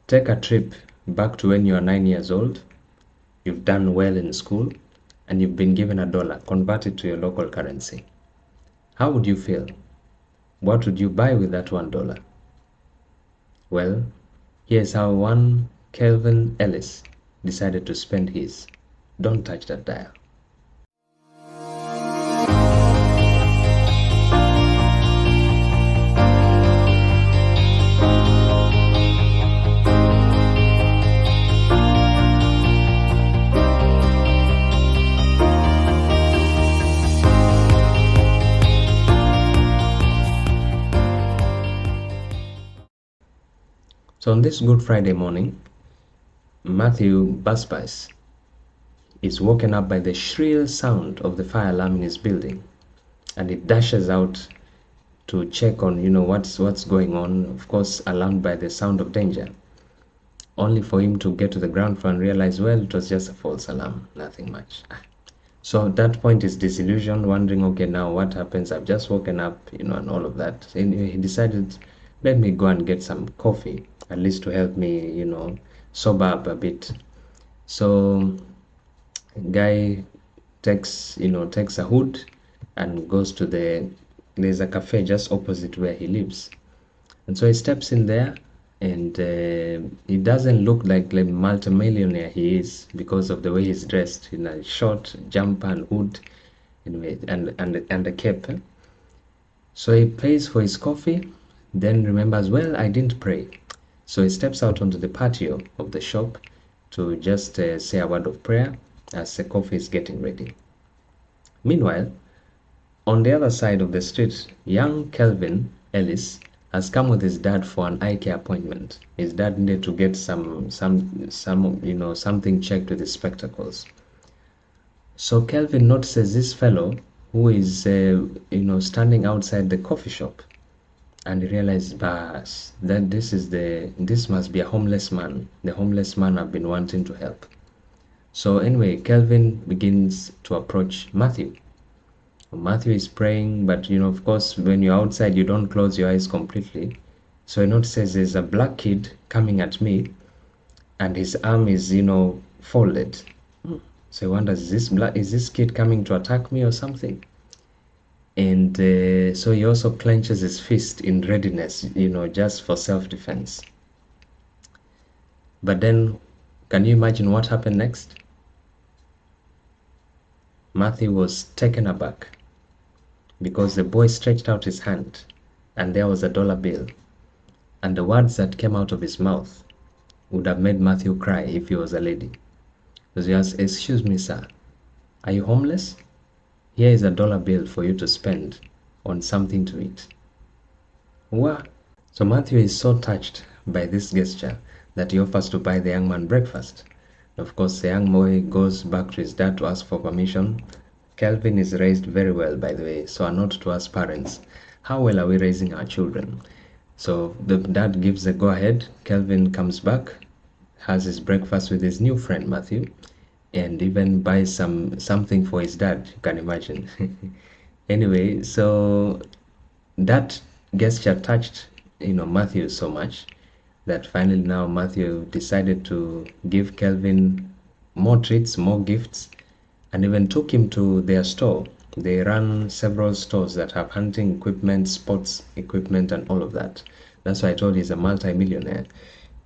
Take a trip back to when you are 9 years old, you've done well in school, and you've been given $1, convert it to your local currency. How would you feel? What would you buy with that $1? Well, here's how one Kelvin Ellis decided to spend his. Don't touch that dial. So on this Good Friday morning, Matthew Busbice is woken up by the shrill sound of the fire alarm in his building, and he dashes out to check on what's going on, of course alarmed by the sound of danger, only for him to get to the ground floor and realize, well, it was just a false alarm, nothing much. So at that point he's disillusioned, wondering, okay, now what happens? I've just woken up, and all of that. And he decided, let me go and get some coffee, at least to help me, sober up a bit. So guy takes a hood and goes to there's a cafe just opposite where he lives, and so he steps in there, and he doesn't look like the multimillionaire he is because of the way he's dressed in a short jumper and hood, anyway, and a cape. So he pays for his coffee, then remembers, well, I didn't pray. So he steps out onto the patio of the shop to just say a word of prayer as the coffee is getting ready. Meanwhile, on the other side of the street, young Kelvin Ellis has come with his dad for an eye care appointment. His dad needed to get something checked with his spectacles. So Kelvin notices this fellow who is standing outside the coffee shop, and he realizes that this must be a homeless man, the homeless man I've been wanting to help. So anyway, Kelvin begins to approach Matthew. Matthew is praying, but of course when you're outside you don't close your eyes completely. So he notices there's a black kid coming at me, and his arm is folded. So he wonders, is this kid coming to attack me or something? And so he also clenches his fist in readiness, just for self-defense. But then, can you imagine what happened next? Matthew was taken aback because the boy stretched out his hand, and there was $1 bill, and the words that came out of his mouth would have made Matthew cry if he was a lady. Because he asked, "Excuse me, sir, are you homeless? Here is $1 bill for you to spend on something to eat." What? So Matthew is so touched by this gesture that he offers to buy the young man breakfast. Of course, the young boy goes back to his dad to ask for permission. Kelvin is raised very well, by the way, so a note to us parents. How well are we raising our children? So the dad gives the go-ahead. Kelvin comes back, has his breakfast with his new friend Matthew, and even buys something for his dad, you can imagine. Anyway, so that gesture touched Matthew so much that finally now Matthew decided to give Kelvin more treats, more gifts, and even took him to their store. They run several stores that have hunting equipment, sports equipment, and all of that. That's why I told you he's a multi-millionaire.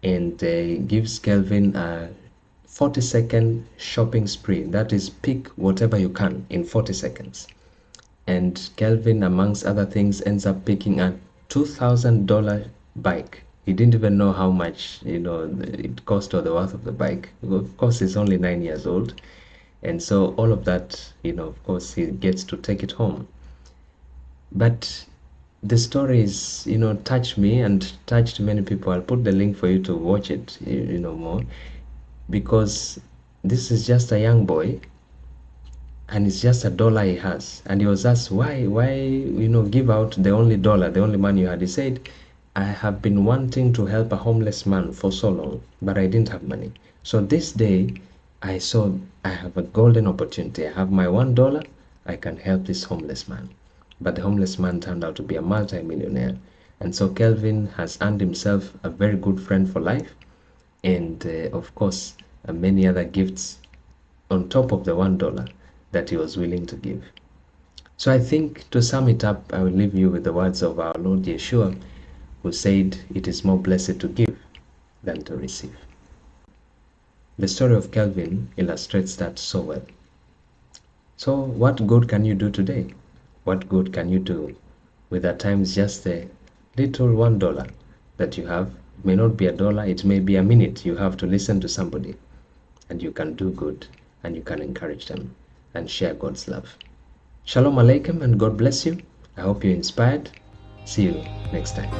And gives Kelvin a 40-second shopping spree. That is, pick whatever you can in 40 seconds. And Kelvin, amongst other things, ends up picking a $2,000 bike. He didn't even know how much it cost or the worth of the bike. Of course, he's only 9 years old, and so all of that, of course, he gets to take it home. But the story is, touched me and touched many people. I'll put the link for you to watch it, more, because this is just a young boy, and it's just $1 he has, and he was asked, why give out the only dollar, the only money you had. He said, I have been wanting to help a homeless man for so long, but I didn't have money. So this day I saw I have a golden opportunity. I have my $1, I can help this homeless man. But the homeless man turned out to be a multi-millionaire. And so Kelvin has earned himself a very good friend for life. and of course, many other gifts on top of the $1 that he was willing to give. So I think to sum it up, I will leave you with the words of our Lord Yeshua, who said, "It is more blessed to give than to receive." The story of Kelvin illustrates that so well. So what good can you do today? What good can you do with at times just a little $1 that you have? It may not be a dollar, it may be a minute you have to listen to somebody, and you can do good and you can encourage them and share God's love. Shalom Aleichem and God bless you. I hope you're inspired. See you next time.